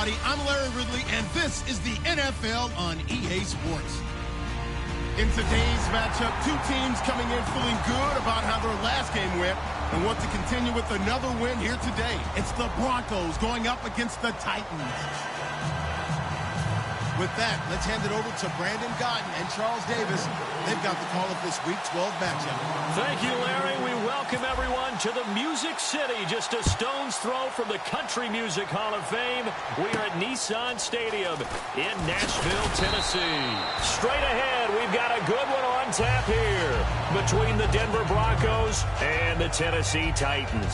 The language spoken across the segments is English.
everybody. I'm Larry Ridley, and this is the NFL on EA Sports. In today's matchup, two teams coming in feeling good about how their last game went and want to continue with another win here today. It's the Broncos going up against the Titans. With that, let's hand it over to Brandon Godden and Charles Davis. They've got the call of this Week 12 matchup. Thank you, Larry. We welcome everyone to the Music City, just a stone's throw from the Country Music Hall of Fame. We are at Nissan Stadium in Nashville, Tennessee. Straight ahead, we've got a good one on tap here between the Denver Broncos and the Tennessee Titans.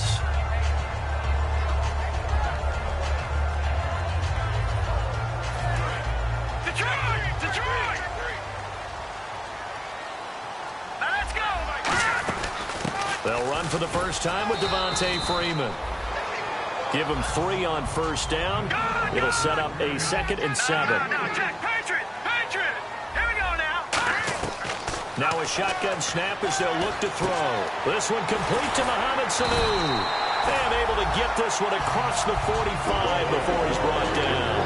They'll run for the first time with Devontae Freeman. Give him 3 on first down. It'll set up a 2nd and 7. Patriot! Here we go now. Now a shotgun snap as they'll look to throw. This one complete to Mohamed Sanu. And able to get this one across the 45 before he's brought down.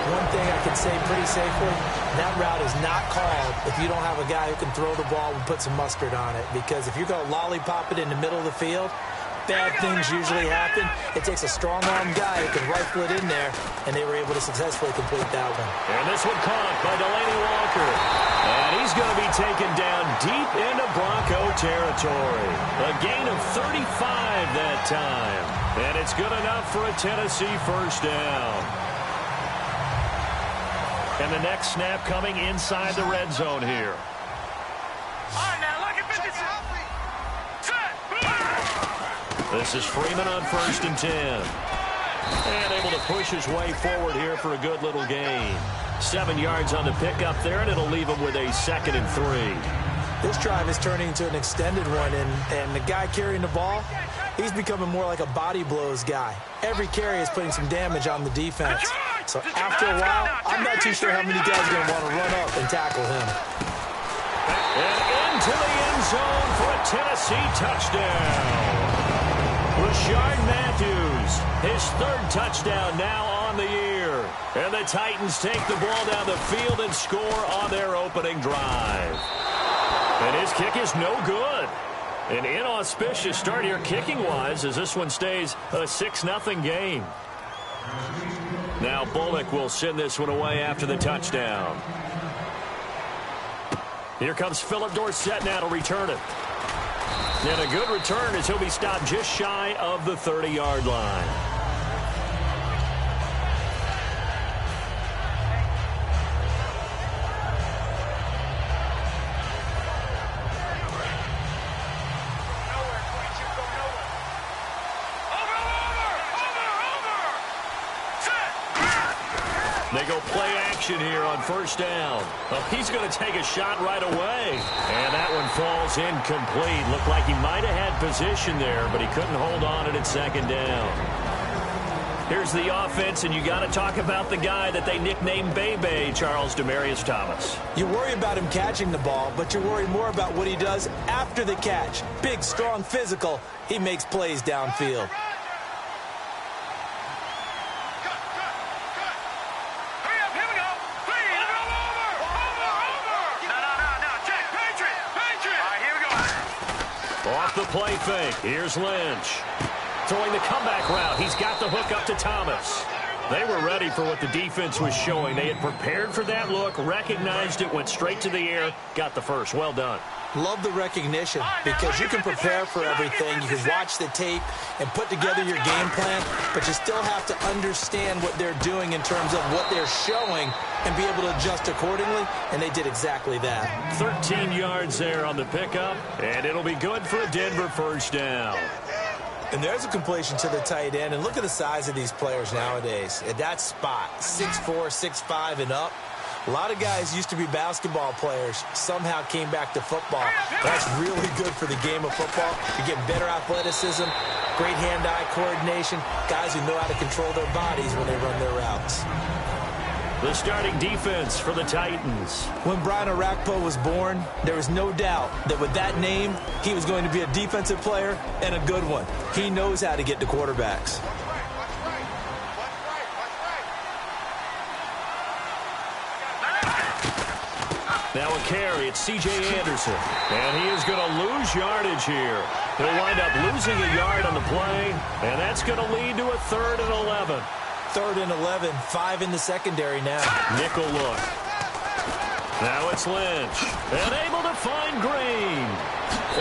One thing I can say pretty safely, that route is not called if you don't have a guy who can throw the ball and put some mustard on it. Because if you're going to lollipop it in the middle of the field, bad things usually happen. It takes a strong-arm guy who can rifle it in there, and they were able to successfully complete that one. And this one caught by Delaney Walker. And he's going to be taken down deep into Bronco territory. A gain of 35 that time. And it's good enough for a Tennessee first down. And the next snap coming inside the red zone here. All right, now look at this. This is Freeman on 1st and 10. And able to push his way forward here for a good little gain. 7 yards on the pickup there, and it'll leave him with a 2nd and 3. This drive is turning into an extended one, and the guy carrying the ball, he's becoming more like a body blows guy. Every carry is putting some damage on the defense. So after a while, I'm not too sure how many guys are going to want to run up and tackle him. And into the end zone for a Tennessee touchdown. Rashard Matthews, his 3rd touchdown now on the year. And the Titans take the ball down the field and score on their opening drive. And his kick is no good. An inauspicious start here kicking-wise as this one stays a 6-0 game. Now Bullock will send this one away after the touchdown. Here comes Philip Dorsett now to return it. And a good return as he'll be stopped just shy of the 30-yard line. They go play action here on first down. Oh, he's going to take a shot right away. And that one falls incomplete. Looked like he might have had position there, but he couldn't hold on it at 2nd down. Here's the offense, and you got to talk about the guy that they nicknamed Bebe, Charles Demaryius Thomas. You worry about him catching the ball, but you worry more about what he does after the catch. Big, strong, physical. He makes plays downfield. Off the play fake. Here's Lynch. Throwing the comeback route. He's got the hook up to Thomas. They were ready for what the defense was showing. They had prepared for that look, recognized it, went straight to the air, got the first. Well done. Love the recognition because you can prepare for everything. You can watch the tape and put together your game plan, but you still have to understand what they're doing in terms of what they're showing and be able to adjust accordingly, and they did exactly that. 13 yards there on the pickup, and it'll be good for a Denver first down. And there's a completion to the tight end, and look at the size of these players nowadays. At that spot, 6'4", 6'5", and up. A lot of guys used to be basketball players, somehow came back to football. That's really good for the game of football. You're getting better athleticism, great hand-eye coordination, guys who know how to control their bodies when they run their routes. The starting defense for the Titans. When Brian Orakpo was born, there was no doubt that with that name, he was going to be a defensive player and a good one. He knows how to get to quarterbacks. Now a carry. It's C.J. Anderson. And he is going to lose yardage here. He'll wind up losing a yard on the play, and that's going to lead to a 3rd and 11. 3rd and 11, 5 in the secondary now. Nickel look. Now it's Lynch. And able to find Green.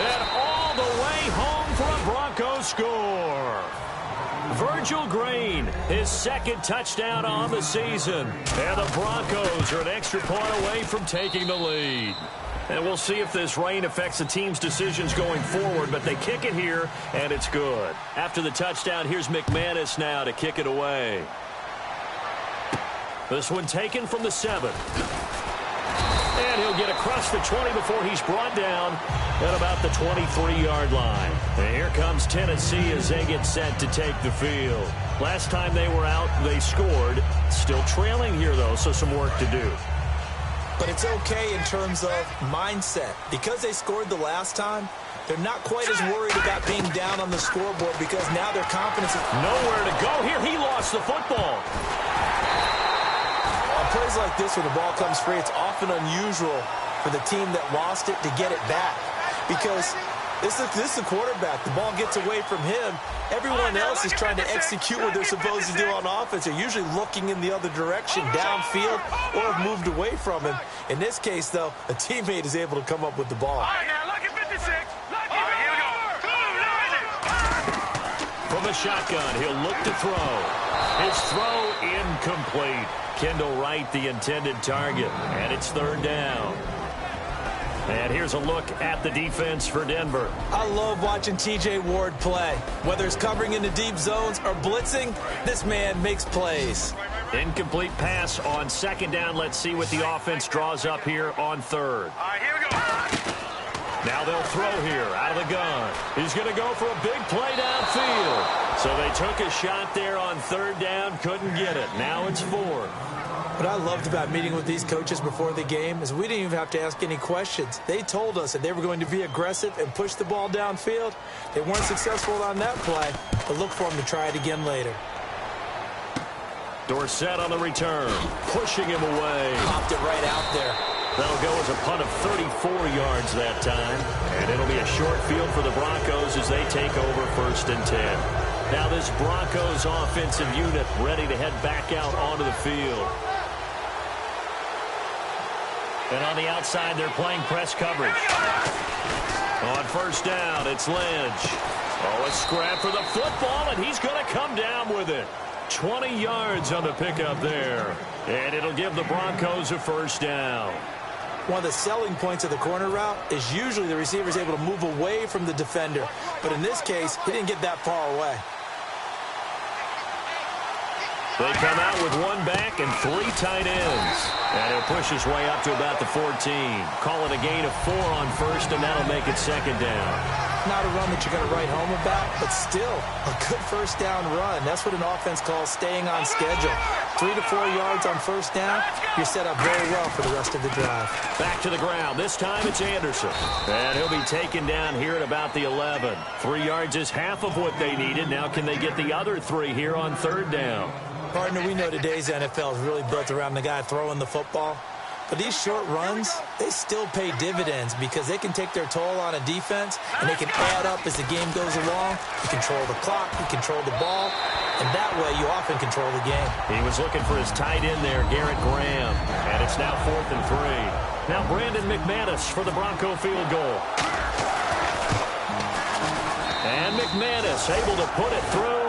And all the way home for a Broncos score. Virgil Green, his 2nd touchdown on the season. And the Broncos are an extra point away from taking the lead. And we'll see if this rain affects the team's decisions going forward, but they kick it here, and it's good. After the touchdown, here's McManus now to kick it away. This one taken from the 7. And he'll get across the 20 before he's brought down at about the 23-yard line. And here comes Tennessee as they get set to take the field. Last time they were out, they scored. Still trailing here, though, so some work to do. But it's okay in terms of mindset. Because they scored the last time, they're not quite as worried about being down on the scoreboard because now their confidence is... Nowhere to go here. He lost the football. On plays like this where the ball comes free, it's often unusual for the team that lost it to get it back. Because this is the quarterback. The ball gets away from him. Everyone else is trying to execute what they're supposed to do on offense. They're usually looking in the other direction, downfield, or have moved away from him. In this case, though, a teammate is able to come up with the ball. All right, now, look at 56. All right, here we go. From the shotgun, he'll look to throw. His throw incomplete. Kendall Wright, the intended target, and it's 3rd down. And here's a look at the defense for Denver. I love watching T.J. Ward play. Whether it's covering into deep zones or blitzing, this man makes plays. Incomplete pass on 2nd down. Let's see what the offense draws up here on 3rd. All right, here we go. Now they'll throw here out of the gun. He's going to go for a big play downfield. So they took a shot there on 3rd down, couldn't get it. Now it's 4th. What I loved about meeting with these coaches before the game is we didn't even have to ask any questions. They told us that they were going to be aggressive and push the ball downfield. They weren't successful on that play, but look for them to try it again later. Dorsett on the return, pushing him away. Popped it right out there. That'll go as a punt of 34 yards that time. And it'll be a short field for the Broncos as they take over 1st and 10. Now this Broncos offensive unit ready to head back out onto the field. And on the outside, they're playing press coverage. On 1st down, it's Lynch. Oh, a scrap for the football, and he's going to come down with it. 20 yards on the pickup there. And it'll give the Broncos a 1st down. One of the selling points of the corner route is usually the receiver is able to move away from the defender. But in this case, he didn't get that far away. They come out with 1 back and 3 tight ends. And he'll push his way up to about the 14. Call it a gain of 4 on 1st, and that'll make it 2nd down. Not a run that you're going to write home about, but still a good 1st down run. That's what an offense calls staying on schedule. 3 to 4 yards on 1st down, you're set up very well for the rest of the drive. Back to the ground. This time it's Anderson. And he'll be taken down here at about the 11. 3 yards is half of what they needed. Now can they get the other 3 here on 3rd down? Partner, we know today's NFL is really built around the guy throwing the football. But these short runs, they still pay dividends because they can take their toll on a defense, and they can add up as the game goes along. You control the clock, you control the ball, and that way you often control the game. He was looking for his tight end there, Garrett Graham, and it's now 4th and 3. Now Brandon McManus for the Bronco field goal. And McManus able to put it through.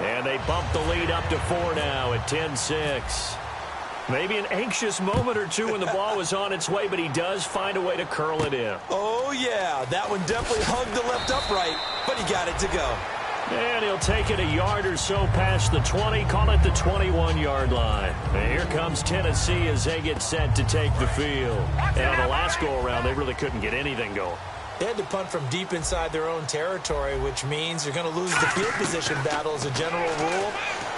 And they bump the lead up to 4 now at 10-6. Maybe an anxious moment or two when the ball was on its way, but he does find a way to curl it in. Oh, yeah. That one definitely hugged the left upright, but he got it to go. And he'll take it a yard or so past the 20, call it the 21-yard line. And here comes Tennessee as they get set to take the field. And on the last go-around, they really couldn't get anything going. They had to punt from deep inside their own territory, which means you're going to lose the field position battle as a general rule.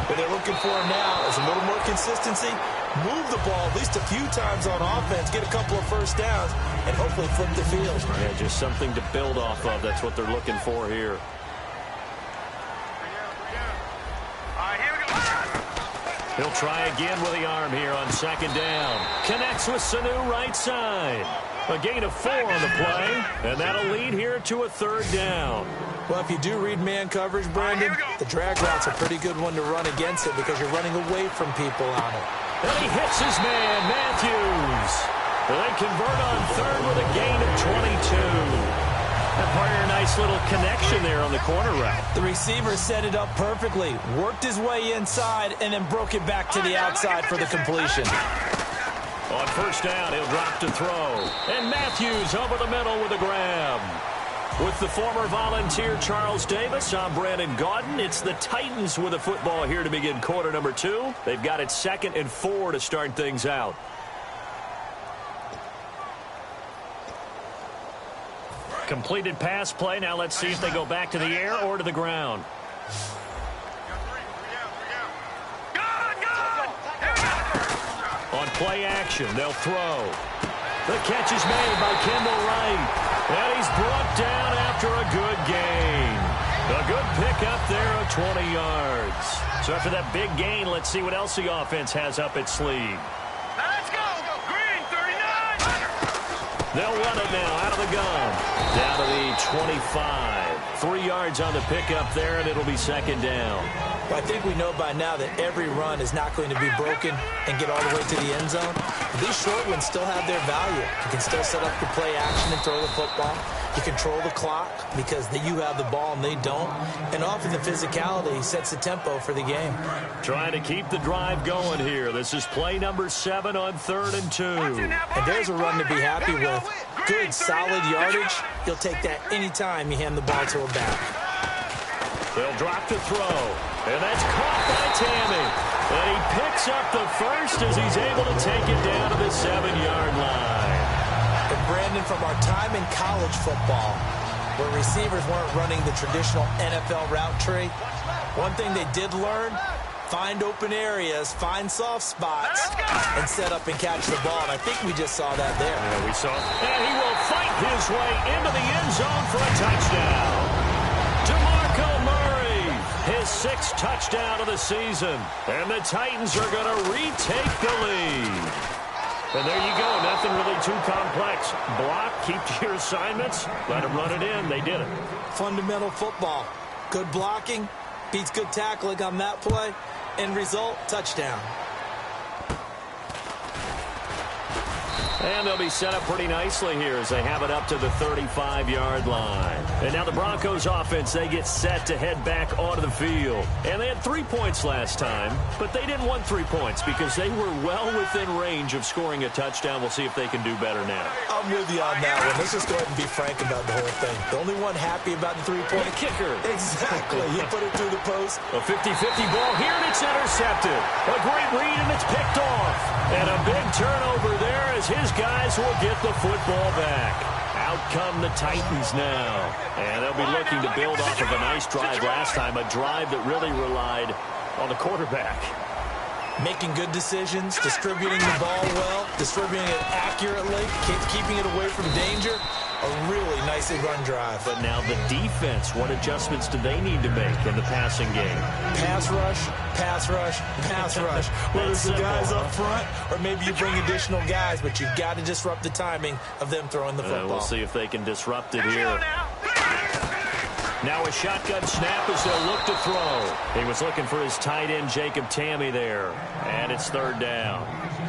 What they're looking for now is a little more consistency, move the ball at least a few times on offense, get a couple of 1st downs, and hopefully flip the field. Yeah, just something to build off of. That's what they're looking for here. All right, here we go. He'll try again with the arm here on second down. Connects with Sanu right side. A gain of 4 on the play, and that'll lead here to a third down. Well, if you do read man coverage, Brandon, the drag route's a pretty good one to run against it because you're running away from people on it. And he hits his man, Matthews. They convert on third with a gain of 22. That part of a nice little connection there on the corner route. The receiver set it up perfectly, worked his way inside, and then broke it back to the outside for the completion. On first down, he'll drop to throw. And Matthews over the middle with a grab. With the former Volunteer Charles Davis, I'm Brandon Gaudin. It's the Titans with the football here to begin quarter number 2. They've got it 2nd and 4 to start things out. Completed pass play. Now let's see if they go back to the air or to the ground. On play action, they'll throw. The catch is made by Kendall Wright. And he's brought down after a good gain. A good pickup there of 20 yards. So after that big gain, let's see what else the offense has up its sleeve. Let's go. Green, 39. They'll run it now out of the gun. Down to the 25. 3 yards on the pickup there, and it'll be second down. Well, I think we know by now that every run is not going to be broken and get all the way to the end zone. But these short ones still have their value. You can still set up your play action and throw the football. You control the clock because you have the ball and they don't. And often the physicality sets the tempo for the game. Trying to keep the drive going here. This is play number 7 on 3rd and 2. And there's a run to be happy with. Good, solid yardage. You'll take that anytime you hand the ball to a back. They'll drop to throw. And that's caught by Tammy. And he picks up the first as he's able to take it down to the 7-yard line. And Brandon, from our time in college football, where receivers weren't running the traditional NFL route tree, one thing they did learn, find open areas, find soft spots, and set up and catch the ball. And I think we just saw that there. Yeah, we saw it. And he will fight his way into the end zone for a touchdown. His 6th touchdown of the season. And the Titans are going to retake the lead. And there you go. Nothing really too complex. Block, keep to your assignments, let them run it in. They did it. Fundamental football. Good blocking, beats good tackling on that play. End result, touchdown. And they'll be set up pretty nicely here as they have it up to the 35-yard line. And now the Broncos offense, they get set to head back onto the field. And they had 3 points last time, but they didn't want 3 points because they were well within range of scoring a touchdown. We'll see if they can do better now. I'm with you on that one. Let's just go ahead and be frank about the whole thing. The only one happy about the 3-point kicker. Exactly. You put it through the post. A 50-50 ball here, and it's intercepted. A great read, and it's picked off. And a big turnover there as his guys will get the football back. Out come the Titans now. And they'll be looking to build off of a nice drive last time, a drive that really relied on the quarterback. Making good decisions, distributing the ball well, distributing it accurately, keeping it away from danger. A really nicely run drive. But now the defense, what adjustments do they need to make in the passing game? Pass rush, pass rush, pass rush. Whether it's the guys up front or maybe you bring additional guys, but you've got to disrupt the timing of them throwing the football. We'll see if they can disrupt it here. Now a shotgun snap as they'll look to throw. He was looking for his tight end, Jacob Tamme, there. And it's 3rd down.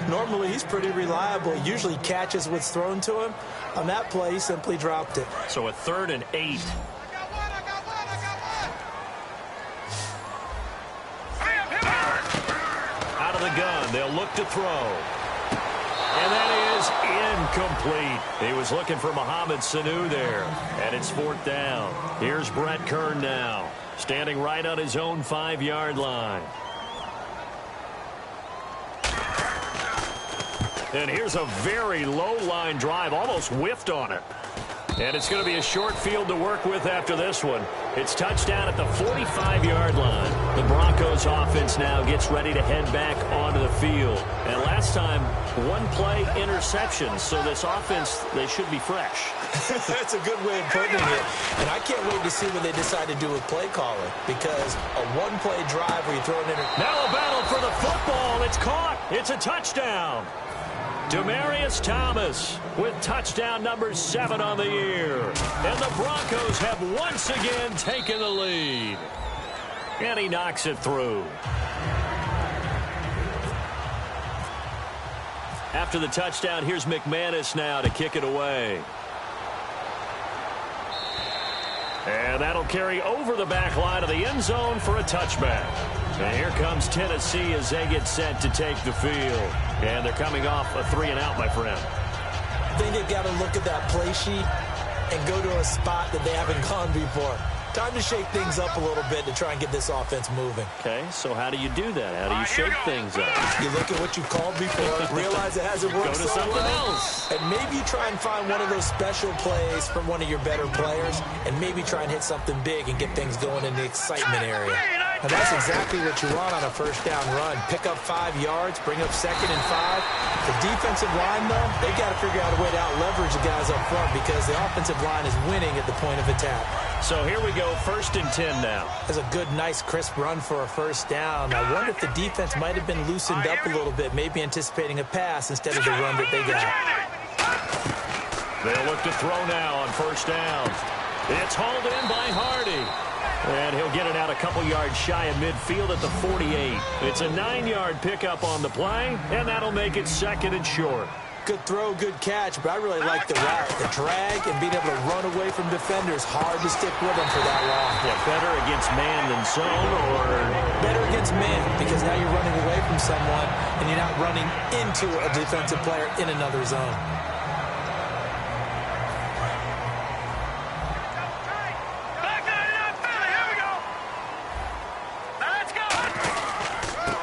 Normally, he's pretty reliable. He usually catches what's thrown to him. On that play, he simply dropped it. So a 3rd and 8. Out of the gun, they'll look to throw. And that is incomplete. He was looking for Mohamed Sanu there. And it's 4th down. Here's Brett Kern now, standing right on his own 5-yard line. And here's a very low line drive, almost whiffed on it. And it's going to be a short field to work with after this one. It's touchdown at the 45-yard line. The Broncos offense now gets ready to head back onto the field. And last time, one play interception. So this offense, they should be fresh. That's a good way of putting it. And I can't wait to see what they decide to do with play calling. Because a one-play drive where you throw it in. Now a battle for the football. It's caught. It's a touchdown. Demaryius Thomas with touchdown number 7 on the year. And the Broncos have once again taken the lead. And he knocks it through. After the touchdown, here's McManus now to kick it away. And that'll carry over the back line of the end zone for a touchback. And here comes Tennessee as they get set to take the field. And they're coming off a 3-and-out, my friend. I think they've got to look at that play sheet and go to a spot that they haven't gone before. Time to shake things up a little bit to try and get this offense moving. Okay, so how do you do that? How do you shake things up? You look at what you called before, realize it hasn't worked Go to so something well, else. and maybe try and find one of those special plays from one of your better players, and maybe try and hit something big and get things going in the excitement area. And that's exactly what you want on a first down run. Pick up 5 yards, bring up 2nd and 5. The defensive line, though, they've got to figure out a way to out-leverage the guys up front because the offensive line is winning at the point of attack. So here we go, 1st and 10 now. That's a good, nice, crisp run for a first down. I wonder if the defense might have been loosened up a little bit, maybe anticipating a pass instead of the run that they got. They'll look to throw now on first down. It's hauled in by Hardy. And he'll get it out a couple yards shy of midfield at the 48. It's a 9-yard pickup on the play, and that'll make it 2nd and short. Good throw, good catch, but I really like the route. The drag and being able to run away from defenders, hard to stick with them for that long. Yeah, better against man than zone, or better against man, because now you're running away from someone, and you're not running into a defensive player in another zone.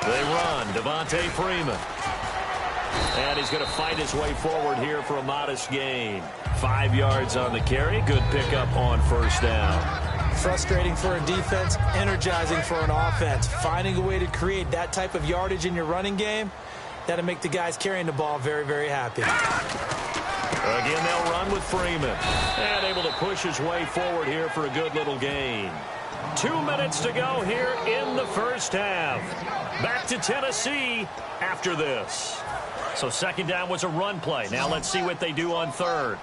They run, Devontae Freeman. And he's going to fight his way forward here for a modest gain. 5 yards on the carry. Good pickup on first down. Frustrating for a defense, energizing for an offense. Finding a way to create that type of yardage in your running game, that'll make the guys carrying the ball very, very happy. Again, they'll run with Freeman. And able to push his way forward here for a good little gain. 2 minutes to go here in the first half. Back to Tennessee after this. So 2nd down was a run play. Now let's see what they do on 3rd.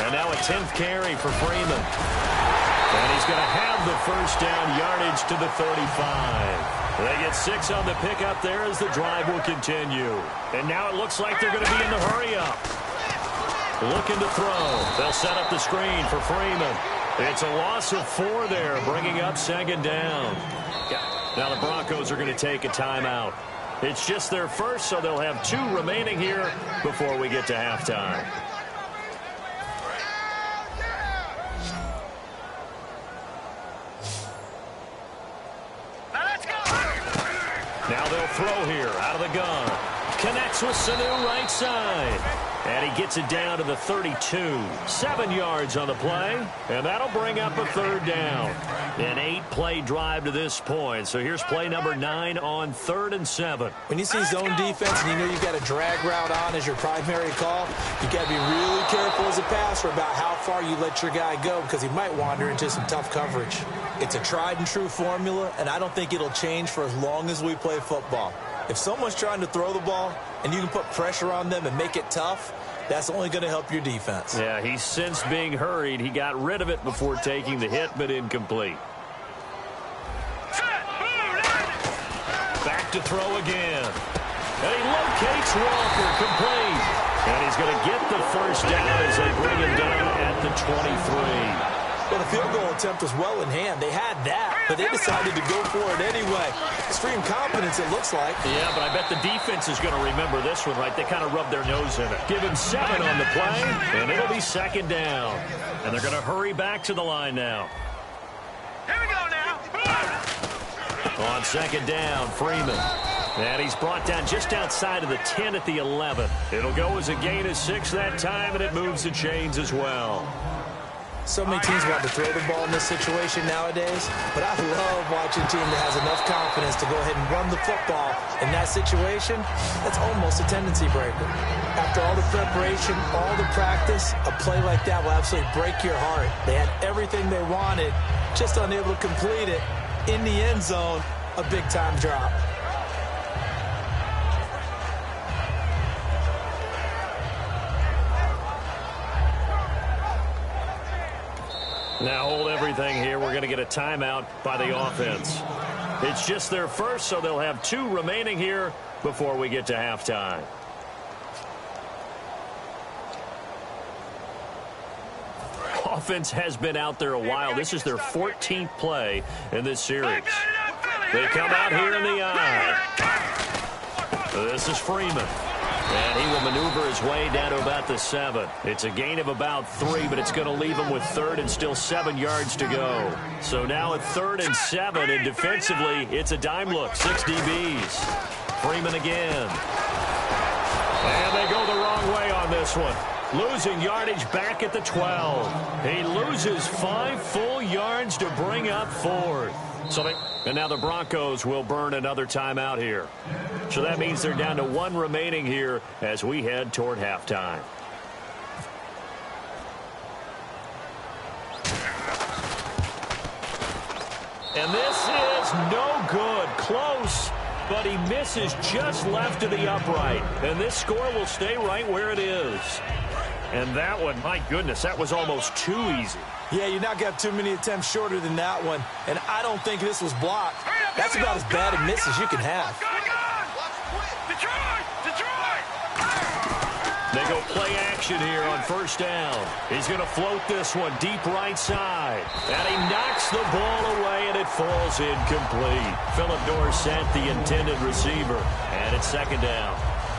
And now a 10th carry for Freeman. And he's going to have the first down yardage to the 35. They get 6 on the pickup there as the drive will continue. And now it looks like they're going to be in the hurry-up. Looking to throw. They'll set up the screen for Freeman. It's a loss of 4 there, bringing up 2nd down. Now the Broncos are going to take a timeout. It's just their first, so they'll have 2 remaining here before we get to halftime. Now they'll throw here out of the gun. Connects with Sanu right side. And he gets it down to the 32. 7 yards on the play. And that'll bring up a 3rd down. An 8-play drive to this point. So here's play number 9 on 3rd and 7. When you see zone defense and you know you've got a drag route on as your primary call, you've got to be really careful as a passer about how far you let your guy go because he might wander into some tough coverage. It's a tried and true formula, and I don't think it'll change for as long as we play football. If someone's trying to throw the ball and you can put pressure on them and make it tough, that's only going to help your defense. Yeah, he's since being hurried. He got rid of it before taking the hit, but incomplete. Back to throw again. And he locates Walker, complete. And he's going to get the first down as they bring him down at the 23. Well, the field goal attempt was well in hand. They had that, but they decided to go for it anyway. Extreme confidence, it looks like. Yeah, but I bet the defense is going to remember this one, right? They kind of rubbed their nose in it. Give him 7 on the play, and it'll be 2nd down. And they're going to hurry back to the line now. Here we go now. On 2nd down, Freeman. And he's brought down just outside of the 10 at the 11. It'll go as a gain of 6 that time, and it moves the chains as well. So many teams want to throw the ball in this situation nowadays, but I love watching a team that has enough confidence to go ahead and run the football. In that situation, that's almost a tendency breaker. After all the preparation, all the practice, a play like that will absolutely break your heart. They had everything they wanted, just unable to complete it. In the end zone, a big-time drop. Now hold everything here. We're going to get a timeout by the offense. It's just their first, so they'll have 2 remaining here before we get to halftime. Offense has been out there a while. This is their 14th play in this series. They come out here in the eye. This is Freeman. And he will maneuver his way down to about the 7. It's a gain of about 3, but it's going to leave him with 3rd and still 7 yards to go. So now at 3rd and 7, and defensively, it's a dime look. 6 DBs. Freeman again. And they go the wrong way on this one. Losing yardage back at the 12. He loses 5 full yards to bring up 4th. And now the Broncos will burn another timeout here. So that means they're down to 1 remaining here as we head toward halftime. And this is no good. Close, but he misses just left of the upright. And this score will stay right where it is. And that one, my goodness, that was almost too easy. Yeah, you're not going to have too many attempts shorter than that one. And I don't think this was blocked. That's about as bad a miss as you can have. They go play action here on 1st down. He's going to float this one deep right side. And he knocks the ball away, and it falls incomplete. Philip Dorsett, the intended receiver. And it's 2nd down.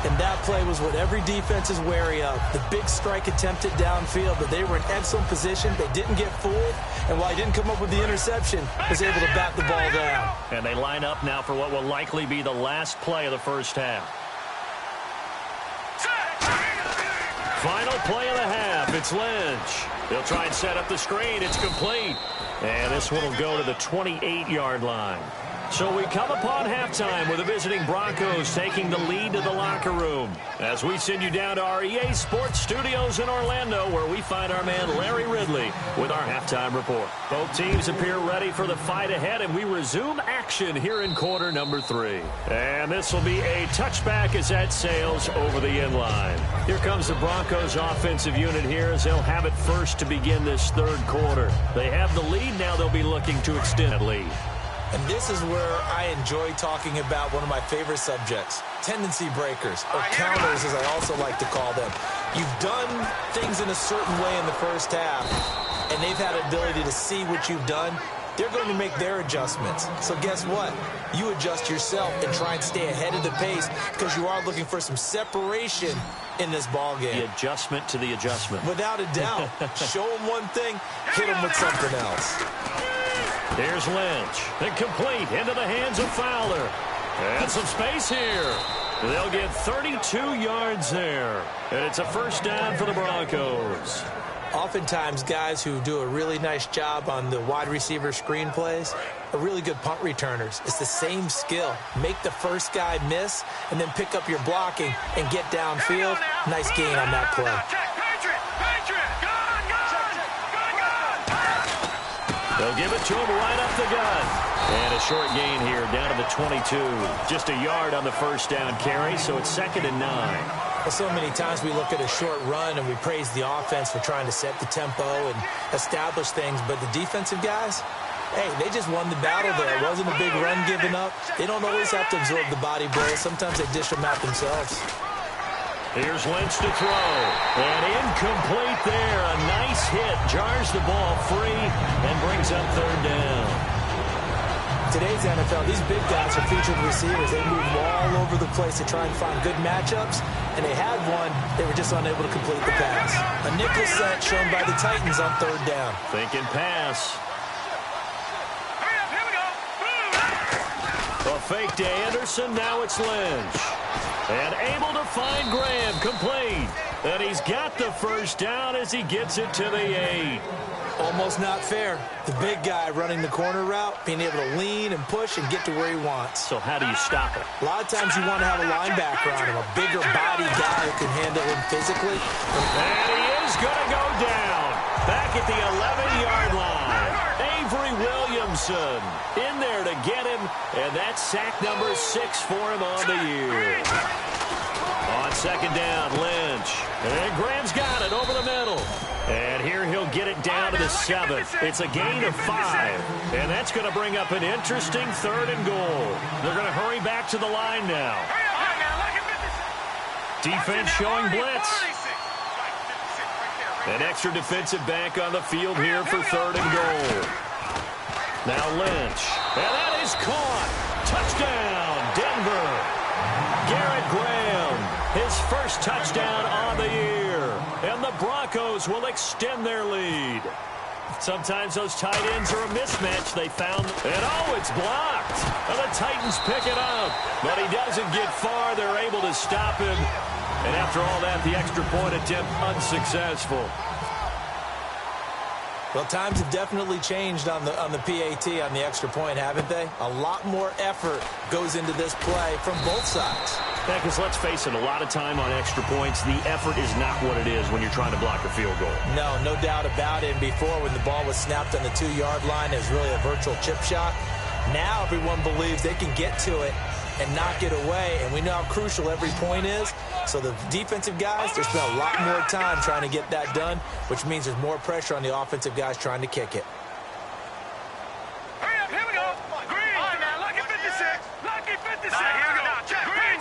And that play was what every defense is wary of. The big strike attempted downfield, but they were in excellent position. They didn't get fooled. And while he didn't come up with the interception, was able to bat the ball down. And they line up now for what will likely be the last play of the first half. Final play of the half. It's Lynch. He'll try and set up the screen. It's complete. And this one will go to the 28-yard line. So we come upon halftime with the visiting Broncos taking the lead to the locker room as we send you down to our EA Sports Studios in Orlando, where we find our man Larry Ridley with our halftime report. Both teams appear ready for the fight ahead, and we resume action here in quarter number 3. And this will be a touchback as that sails over the end line. Here comes the Broncos offensive unit here as they'll have it first to begin this 3rd quarter. They have the lead. Now they'll be looking to extend that lead. And this is where I enjoy talking about one of my favorite subjects, tendency breakers, or counters as I also like to call them. You've done things in a certain way in the first half, and they've had an ability to see what you've done. They're going to make their adjustments. So guess what? You adjust yourself and try and stay ahead of the pace because you are looking for some separation in this ball game. The adjustment to the adjustment. Without a doubt. Show them one thing, hit them with something else. Here's Lynch. Incomplete into the hands of Fowler. And some space here. They'll get 32 yards there. And it's a 1st down for the Broncos. Oftentimes, guys who do a really nice job on the wide receiver screen plays are really good punt returners. It's the same skill. Make the first guy miss and then pick up your blocking and get downfield. Nice gain on that play. They'll give it to him right up the gut. And a short gain here down to the 22. Just a yard on the 1st down carry, so it's 2nd and 9. Well, so many times we look at a short run and we praise the offense for trying to set the tempo and establish things, but the defensive guys, hey, they just won the battle there. It wasn't a big run given up. They don't always have to absorb the body blows. Sometimes they dish them out themselves. Here's Lynch to throw. And incomplete there. A nice hit. Jars the ball free and brings up 3rd down. Today's NFL, these big guys are featured receivers. They move all over the place to try and find good matchups. And they had one. They were just unable to complete the pass. A nickel set shown by the Titans on 3rd down. Thinking pass. A fake to Anderson, now it's Lynch. And able to find Graham, complete. And he's got the first down as he gets it to the 8. Almost not fair. The big guy running the corner route, being able to lean and push and get to where he wants. So how do you stop it? A lot of times you want to have a linebacker on him, a bigger body guy who can handle him physically. And he is going to go down. Back at the 11-yard line. Avery Williamson in there to get him. And that's sack number 6 for him on the year. On second down, Lynch. And Graham's got it over the middle. And here he'll get it down to the 7. It's a gain of 5. And that's going to bring up an interesting 3rd and goal. They're going to hurry back to the line now. Defense showing blitz. An extra defensive back on the field here for 3rd and goal. Now Lynch. And that is caught. Touchdown, Denver. Garrett Graham, his first touchdown on the year. And the Broncos will extend their lead. Sometimes those tight ends are a mismatch. They found, and oh, it's blocked. And the Titans pick it up. But he doesn't get far. They're able to stop him. And after all that, the extra point attempt unsuccessful. Well, times have definitely changed on the PAT, on the extra point, haven't they? A lot more effort goes into this play from both sides. Yeah, because let's face it, a lot of time on extra points, the effort is not what it is when you're trying to block a field goal. No doubt about it. And before, when the ball was snapped on the 2-yard line, it was really a virtual chip shot. Now everyone believes they can get to it and knock it away, and we know how crucial every point is. So the defensive guys, they spend a lot more time trying to get that done, which means there's more pressure on the offensive guys trying to kick it. Hurry up, here we go. Green. On now, lucky 56. Lucky 56. Here we go. Green.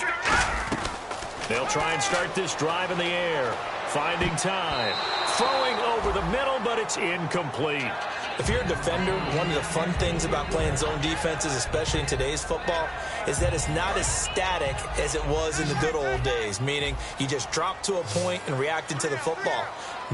They'll try and start this drive in the air. Finding time. Throwing over the middle, but it's incomplete. If you're a defender, one of the fun things about playing zone defenses, especially in today's football, is that it's not as static as it was in the good old days, meaning you just drop to a point and reacted to the football.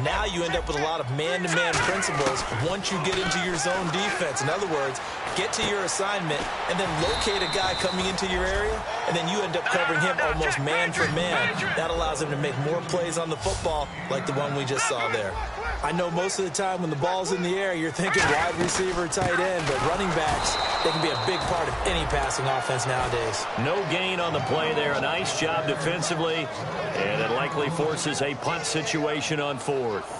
Now you end up with a lot of man-to-man principles once you get into your zone defense. In other words, get to your assignment and then locate a guy coming into your area, and then you end up covering him almost man for man. That allows him to make more plays on the football like the one we just saw there. I know most of the time when the ball's in the air, you're thinking wide receiver, tight end, but running backs, they can be a big part of any passing offense nowadays. No gain on the play there. A nice job defensively, and it likely forces a punt situation on 4th.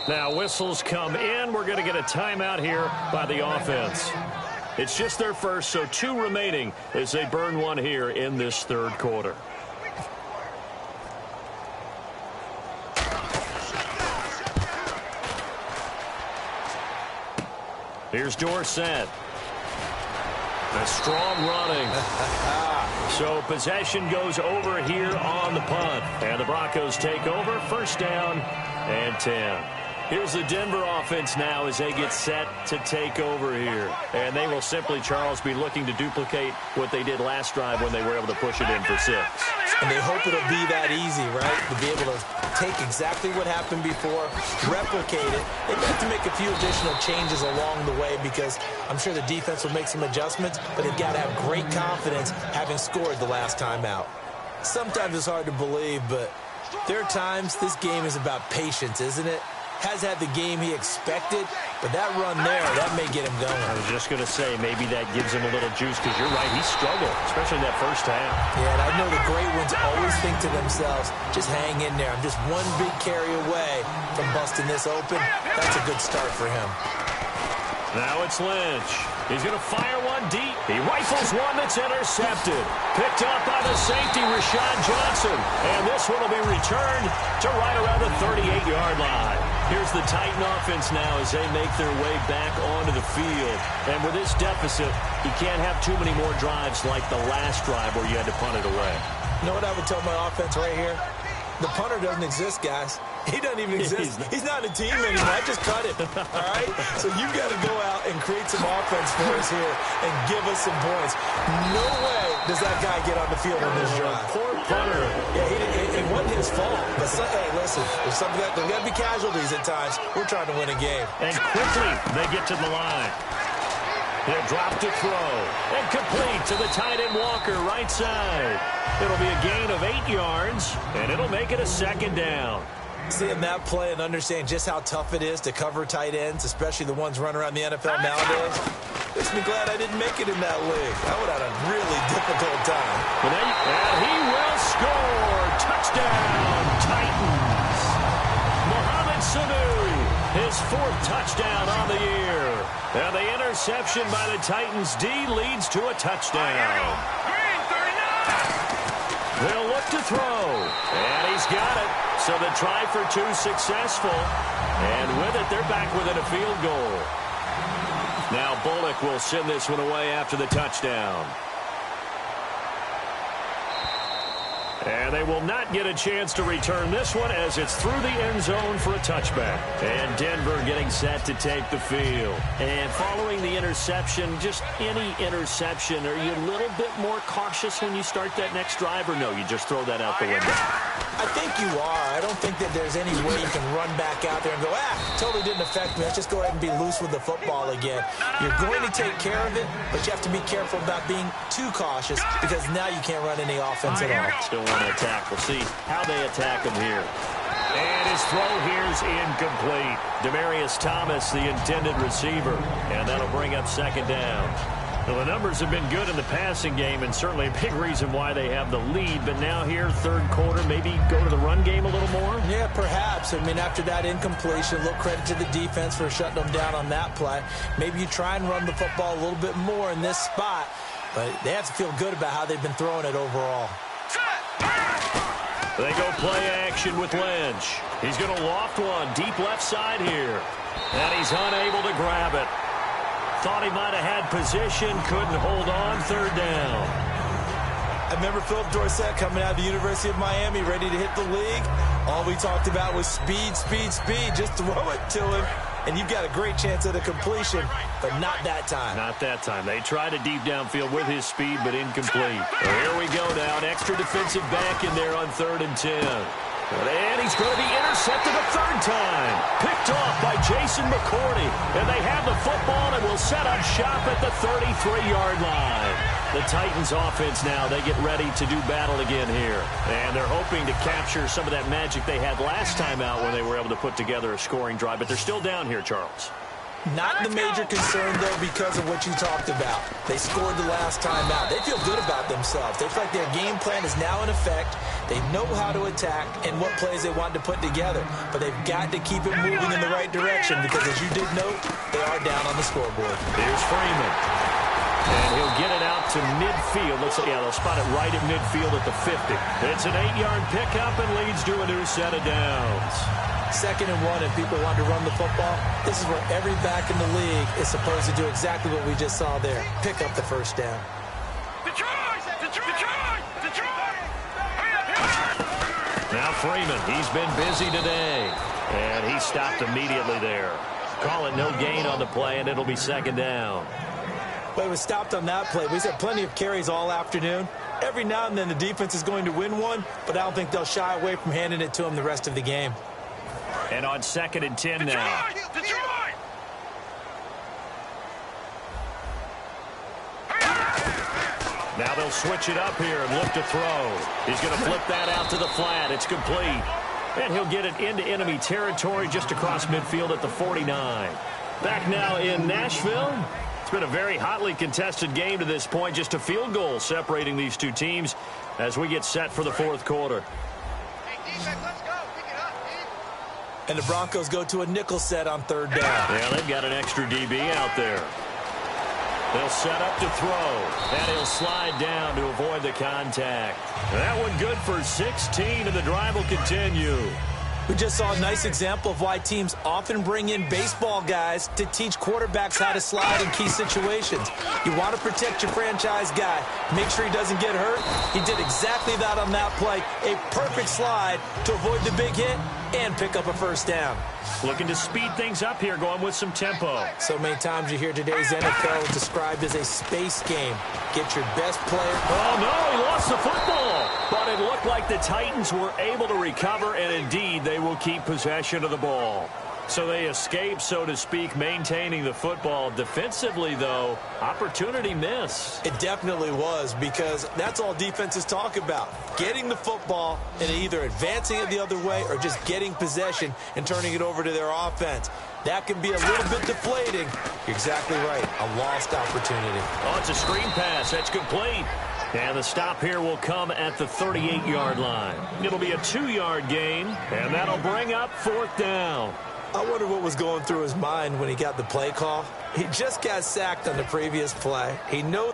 Now whistles come in. We're going to get a timeout here by the offense. It's just their first, so 2 remaining as they burn one here in this 3rd quarter. Here's Dorsett. A strong running. So possession goes over here on the punt. And the Broncos take over. First down and 10. Here's the Denver offense now as they get set to take over here. And they will simply, Charles, be looking to duplicate what they did last drive when they were able to push it in for 6. And they hope it'll be that easy, right? To be able to take exactly what happened before, replicate it. They've got to make a few additional changes along the way because I'm sure the defense will make some adjustments, but they've got to have great confidence having scored the last time out. Sometimes it's hard to believe, but there are times this game is about patience, isn't it? Has had the game he expected, but that run there, that may get him going. I was just going to say, maybe that gives him a little juice, because you're right, he struggled, especially in that first half. Yeah, and I know the great ones always think to themselves, just hang in there. I'm just one big carry away from busting this open. That's a good start for him. Now it's Lynch. He's going to fire one deep. He rifles one that's intercepted. Picked up by the safety, Rashad Johnson. And this one will be returned to right around the 38-yard line. Here's the Titan offense now as they make their way back onto the field. And with this deficit, you can't have too many more drives like the last drive where you had to punt it away. You know what I would tell my offense right here? The punter doesn't exist, guys. He doesn't even exist. He's not a team anymore. I just cut it. All right? So you've got to go out and create some offense for us here and give us some points. No way does that guy get on the field on this drive. Poor punter. Yeah, it wasn't his fault. But, hey, listen, there's got to be casualties at times. We're trying to win a game. And quickly they get to the line. He'll drop to throw. And complete to the tight end Walker, right side. It'll be a gain of 8 yards, and it'll make it a second down. Seeing that play and understanding just how tough it is to cover tight ends, especially the ones running around the NFL nowadays, makes me glad I didn't make it in that league. I would have had a really difficult time. And he will score. Touchdown, Titans. Mohamed Sanu, his 4th touchdown on the year. And the interception by the Titans D leads to a touchdown. They'll look to throw, and he's got it. So the try for 2 successful, and with it, they're back within a field goal. Now Bullock will send this one away after the touchdown. And they will not get a chance to return this one as it's through the end zone for a touchback. And Denver getting set to take the field. And following the interception, just any interception, are you a little bit more cautious when you start that next drive, or no, you just throw that out the window? I think you are. I don't think that there's any way you can run back out there and go, totally didn't affect me. Let's just go ahead and be loose with the football again. You're going to take care of it, but you have to be careful about being too cautious because now you can't run any offense at all. Still want to attack. We'll see how they attack him here. And his throw here's incomplete. Demaryius Thomas, the intended receiver, and that'll bring up second down. Well, the numbers have been good in the passing game, and certainly a big reason why they have the lead. But now here, third quarter, maybe go to the run game a little more? Yeah, perhaps. I mean, after that incompletion, a little credit to the defense for shutting them down on that play. Maybe you try and run the football a little bit more in this spot, but they have to feel good about how they've been throwing it overall. They go play action with Lynch. He's going to loft one deep left side here, and he's unable to grab it. Thought he might have had position, couldn't hold on, third down. I remember Philip Dorsett coming out of the University of Miami, ready to hit the league. All we talked about was speed, speed, speed. Just throw it to him, and you've got a great chance at a completion, but not that time. Not that time. They tried a deep downfield with his speed, but incomplete. Well, here we go now. An extra defensive back in there on 3rd and 10. And he's going to be intercepted a 3rd time. Picked off by Jason McCourty. And they have the football and will set up shop at the 33-yard line. The Titans offense now, they get ready to do battle again here. And they're hoping to capture some of that magic they had last time out when they were able to put together a scoring drive. But they're still down here, Charles. Not the major concern, though, because of what you talked about. They scored the last time out. They feel good about themselves. They feel like their game plan is now in effect. They know how to attack and what plays they want to put together. But they've got to keep it moving in the right direction because, as you did note, they are down on the scoreboard. Here's Freeman. And he'll get it out to midfield. They'll spot it right at midfield at the 50. It's an 8-yard pickup and leads to a new set of downs. 2nd and 1, and people want to run the football. This is where every back in the league is supposed to do exactly what we just saw there. Pick up the first down. Now Freeman, he's been busy today. And he stopped immediately there. Call it no gain on the play, and it'll be 2nd down. But it was stopped on that play. We've had plenty of carries all afternoon. Every now and then the defense is going to win one, but I don't think they'll shy away from handing it to him the rest of the game. And on 2nd and 10 now. Now they'll switch it up here and look to throw. He's going to flip that out to the flat. It's complete. And he'll get it into enemy territory just across midfield at the 49. Back now in Nashville. It's been a very hotly contested game to this point. Just a field goal separating these two teams as we get set for the 4th quarter. Hey, defense, let's go. Pick it up, And the Broncos go to a nickel set on third down. Yeah, they've got an extra DB out there. They'll set up to throw, and he'll slide down to avoid the contact. That one good for 16, and the drive will continue. We just saw a nice example of why teams often bring in baseball guys to teach quarterbacks how to slide in key situations. You want to protect your franchise guy. Make sure he doesn't get hurt. He did exactly that on that play. A perfect slide to avoid the big hit and pick up a first down. Looking to speed things up here, going with some tempo. So many times you hear today's NFL described as a space game. Get your best player. Oh, no, he lost the football. But it looked like the Titans were able to recover, and indeed they will keep possession of the ball. So they escape, so to speak, maintaining the football. Defensively, though, opportunity miss. It definitely was, because that's all defenses talk about. Getting the football and either advancing it the other way or just getting possession and turning it over to their offense. That can be a little bit deflating. You're exactly right. A lost opportunity. Oh, it's a screen pass. That's complete. And the stop here will come at the 38-yard line. It'll be a 2-yard gain, and that'll bring up fourth down. I wonder what was going through his mind when he got the play call. He just got sacked on the previous play. He knows.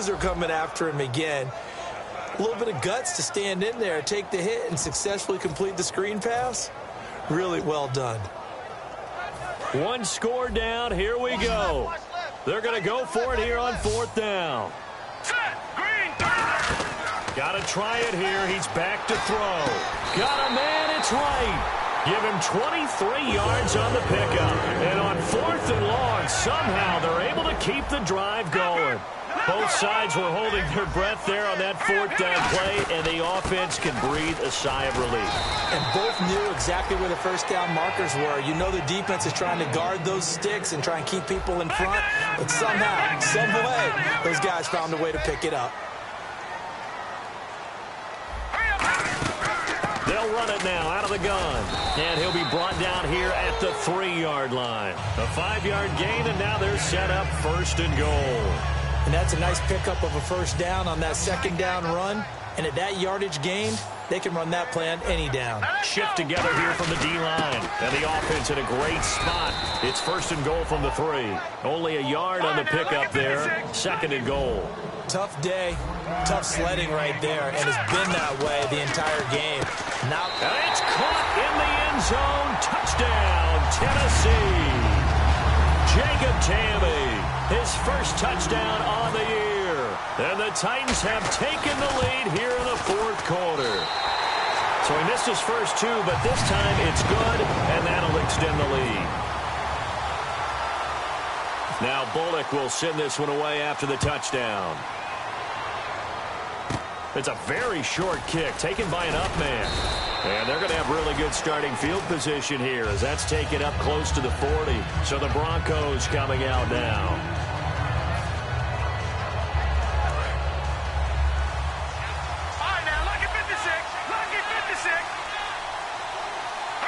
Are coming after him again. A little bit of guts to stand in there, take the hit, and successfully complete the screen pass. Really well done. One score down. Here we go. They're going to go for it here on fourth down. Got to try it here. He's back to throw. Got a man. It's right. Give him 23 yards on the pickup. And on fourth and long, somehow they're able to keep the drive going. Both sides were holding their breath there on that fourth down play, and the offense can breathe a sigh of relief. And both knew exactly where the first down markers were. You know the defense is trying to guard those sticks and try and keep people in front, but somehow, some way, those guys found a way to pick it up. They'll run it now out of the gun, and he'll be brought down here at the 3-yard line. A 5-yard gain, and now they're set up first and goal. And that's a nice pickup of a first down on that second down run. And at that yardage gained, they can run that play on any down. Shift together here from the D-line. And the offense in a great spot. It's first and goal from the 3. Only a yard on the pickup there. Second and goal. Tough day. Tough sledding right there. And it's been that way the entire game. Now, and it's caught in the end zone. Touchdown, Tennessee. Jacob Tamme. His first touchdown on the year. And the Titans have taken the lead here in the fourth quarter. So he missed his first 2, but this time it's good, and that'll extend the lead. Now Bullock will send this one away after the touchdown. It's a very short kick taken by an up man. And they're going to have really good starting field position here as that's taken up close to the 40. So the Broncos coming out now.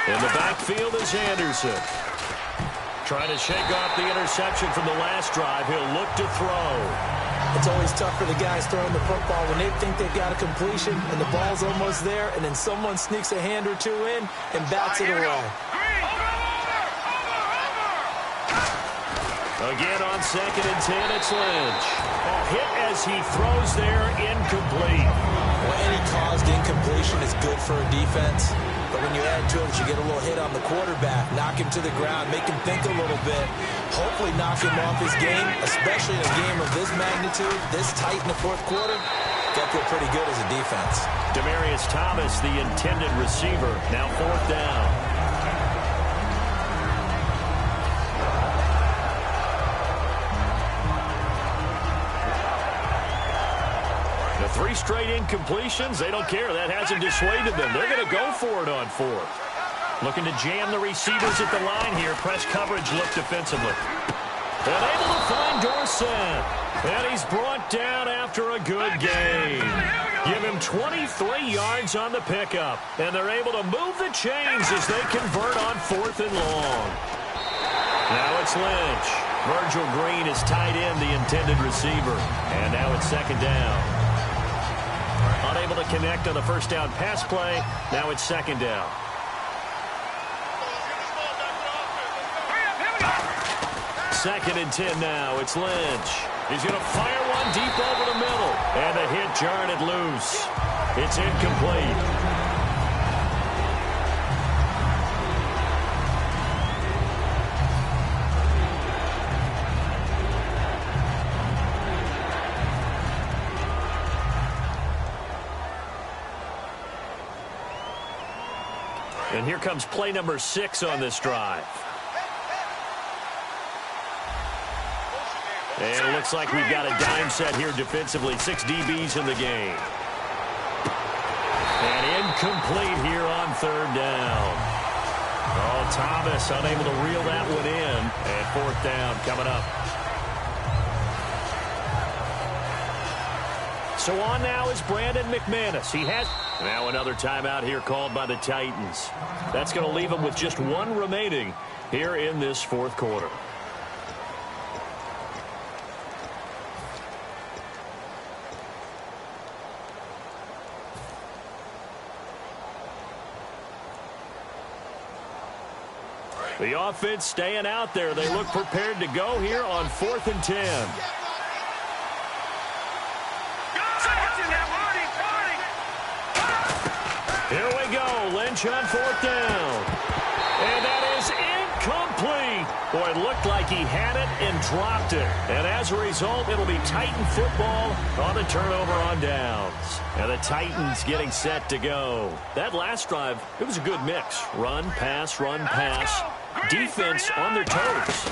In the backfield is Anderson. Trying to shake off the interception from the last drive. He'll look to throw. It's always tough for the guys throwing the football when they think they've got a completion and the ball's almost there, and then someone sneaks a hand or two in and bats it away. Again on 2nd and 10, it's Lynch. A hit as he throws there, incomplete. Well, any caused incompletion is good for a defense. But when you add to it, you get a little hit on the quarterback, knock him to the ground, make him think a little bit, hopefully knock him off his game, especially in a game of this magnitude, this tight in the fourth quarter. Got to feel pretty good as a defense. Demaryius Thomas, the intended receiver, now fourth down. The 3 straight incompletions, they don't care. That hasn't dissuaded them. They're going to go for it on 4th. Looking to jam the receivers at the line here. Press coverage look defensively. And able to find Dorsett. And he's brought down after a good gain. Give him 23 yards on the pickup. And they're able to move the chains as they convert on 4th and long. Now it's Lynch. Virgil Green is tight end, the intended receiver. And now it's 2nd down. Unable to connect on the first down pass play. Now it's 2nd down. Second and 10 now. It's Lynch. He's going to fire one deep over the middle. And the hit jarred it loose. It's incomplete. And here comes play number 6 on this drive. And it looks like we've got a dime set here defensively. 6 DBs in the game. And incomplete here on 3rd down. Oh, Thomas unable to reel that one in. And 4th down coming up. So on now is Brandon McManus. He has now another timeout here called by the Titans. That's going to leave him with just 1 remaining here in this 4th quarter. The offense staying out there. They look prepared to go here on 4th and 10. Here we go. Lynch on 4th down. And that is incomplete. Boy, it looked like he had it and dropped it. And as a result, it'll be Titan football on the turnover on downs. And the Titans getting set to go. That last drive, it was a good mix. Run, pass, defense on their toes.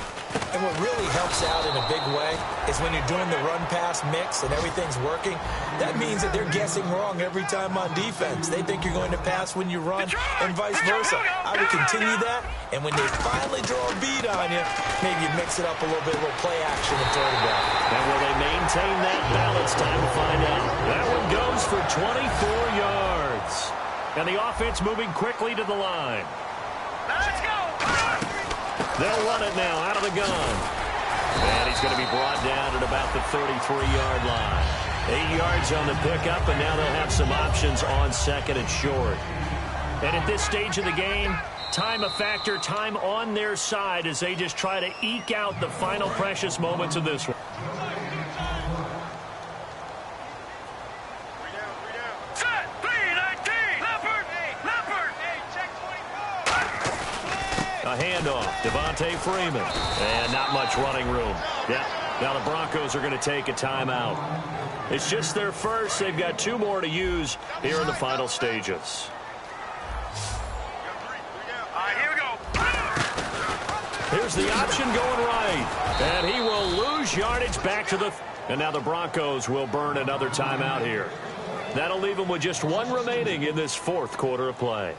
And what really helps out in a big way is when you're doing the run-pass mix and everything's working, that means that they're guessing wrong every time on defense. They think you're going to pass when you run and vice versa. I would continue that, and when they finally draw a beat on you, maybe you mix it up a little bit, a little play action and throw it back. And will they maintain that balance? Time to find out. That one goes for 24 yards. And the offense moving quickly to the line. Let's go! They'll run it now out of the gun. And he's going to be brought down at about the 33-yard line. 8 yards on the pickup, and now they'll have some options on 2nd and short. And at this stage of the game, time a factor, time on their side as they just try to eke out the final precious moments of this one. A handoff, Devontae Freeman. And not much running room. Yeah, now the Broncos are going to take a timeout. It's just their first. They've got 2 more to use here in the final stages. Here we go. Here's the option going right. And he will lose yardage back to the... And now the Broncos will burn another timeout here. That'll leave them with just 1 remaining in this 4th quarter of play.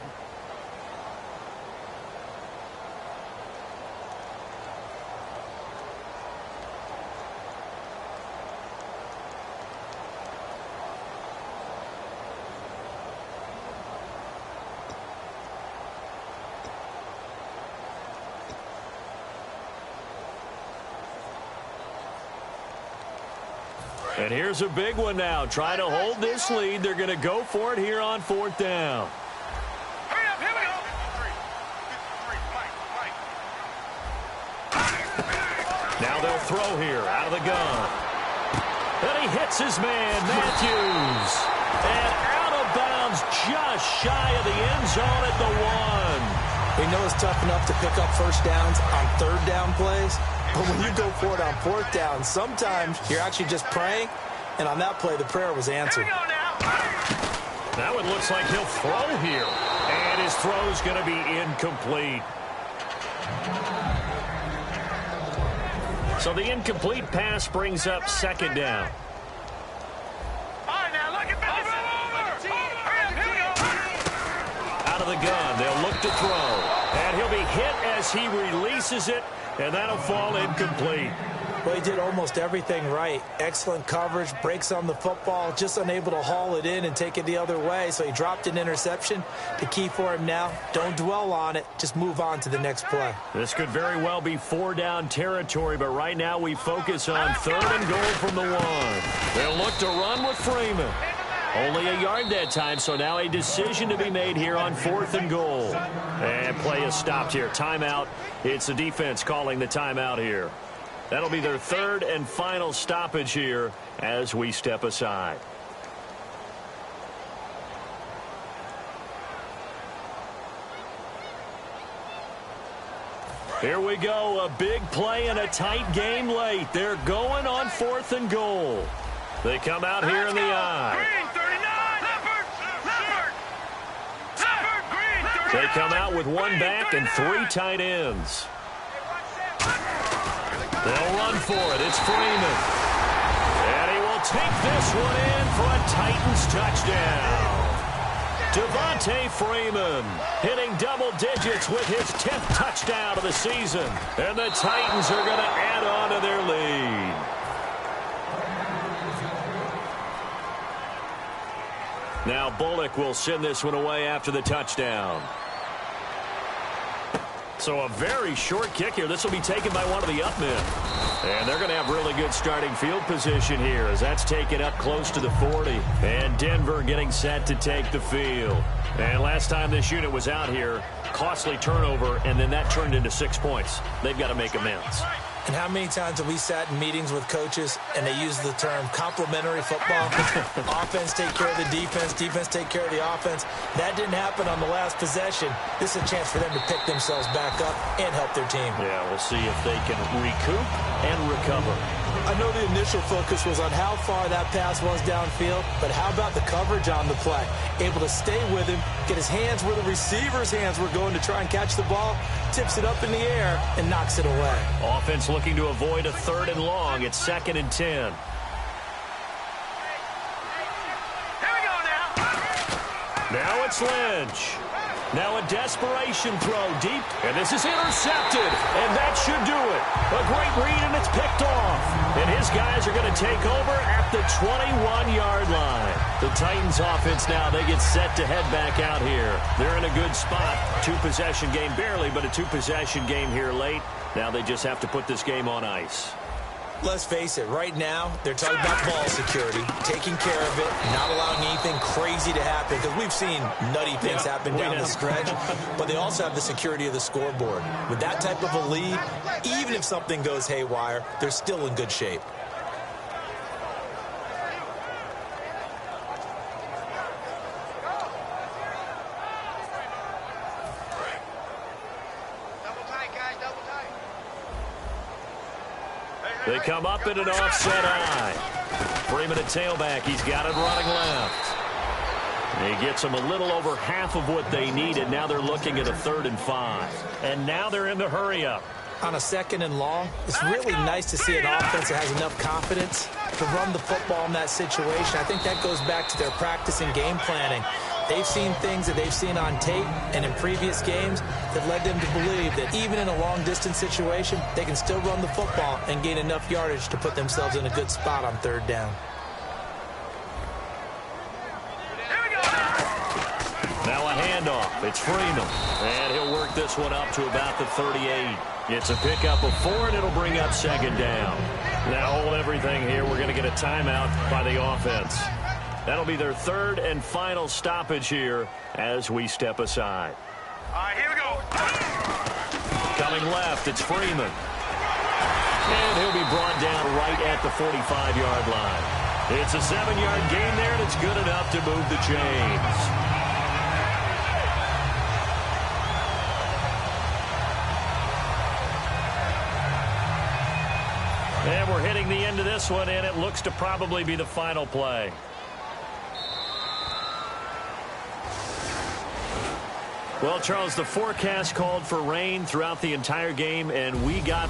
And here's a big one now. Trying to hold this lead. They're going to go for it here on 4th down. Hurry up, here we go. Now they'll throw here out of the gun. And he hits his man, Matthews. And out of bounds just shy of the end zone at the 1. We know it's tough enough to pick up first downs on 3rd down plays. But when you go for it on 4th down, sometimes you're actually just praying, and on that play, the prayer was answered. That one looks like he'll throw here, and his throw's going to be incomplete. So the incomplete pass brings up 2nd down. All right, now look at this. Out of the gun, they'll look to throw. as he releases it, and that'll fall incomplete. Well, he did almost everything right. Excellent coverage, breaks on the football, just unable to haul it in and take it the other way. So he dropped an interception. The key for him now, don't dwell on it. Just move on to the next play. This could very well be 4-down territory, but right now we focus on 3rd and goal from the 1. They'll look to run with Freeman. Only a yard that time, so now a decision to be made here on 4th and goal. And play is stopped here. Timeout. It's the defense calling the timeout here. That'll be their 3rd and final stoppage here as we step aside. Here we go, a big play and a tight game late. They're going on 4th and goal. They come out here in the I. They come out with 1 back and 3 tight ends. They'll run for it. It's Freeman. And he will take this one in for a Titans touchdown. Devontae Freeman hitting double digits with his 10th touchdown of the season. And the Titans are going to add on to their lead. Now Bullock will send this one away after the touchdown. So a very short kick here. This will be taken by one of the up men. And they're going to have really good starting field position here as that's taken up close to the 40. And Denver getting set to take the field. And last time this unit was out here, costly turnover, and then that turned into 6 points. They've got to make amends. And how many times have we sat in meetings with coaches and they use the term complementary football? Offense take care of the defense, defense take care of the offense. That didn't happen on the last possession. This is a chance for them to pick themselves back up and help their team. Yeah, we'll see if they can recoup and recover. I know the initial focus was on how far that pass was downfield, but how about the coverage on the play? Able to stay with him, get his hands where the receiver's hands were going to try and catch the ball, tips it up in the air, and knocks it away. Offense looking to avoid a 3rd and long. It's 2nd and 10. Here we go now. Now it's Lynch. Now a desperation throw deep, and this is intercepted, and that should do it. A great read, and it's picked off. And his guys are going to take over at the 21-yard line. The Titans offense now, they get set to head back out here. They're in a good spot. 2-possession game barely, but a 2-possession game here late. Now they just have to put this game on ice. Let's face it, right now, they're talking about ball security, taking care of it, not allowing anything crazy to happen, because we've seen nutty things happen down the stretch, but they also have the security of the scoreboard. With that type of a lead, even if something goes haywire, they're still in good shape. They come up in an offset eye. Freeman at tailback. He's got it running left. He gets them a little over half of what they needed. Now they're looking at a 3rd and 5. And now they're in the hurry-up. On a 2nd and long, it's really nice to see an offense that has enough confidence to run the football in that situation. I think that goes back to their practice and game planning. They've seen things that they've seen on tape and in previous games that led them to believe that even in a long-distance situation, they can still run the football and gain enough yardage to put themselves in a good spot on 3rd down. Now a handoff. It's Freeman. And he'll work this one up to about the 38. It's a pickup of 4, and it'll bring up 2nd down. Now hold everything here. We're going to get a timeout by the offense. That'll be their 3rd and final stoppage here as we step aside. All right, here we go. Coming left, it's Freeman. And he'll be brought down right at the 45-yard line. It's a 7-yard gain there, and it's good enough to move the chains. And we're hitting the end of this one, and it looks to probably be the final play. Well, Charles, the forecast called for rain throughout the entire game, and we got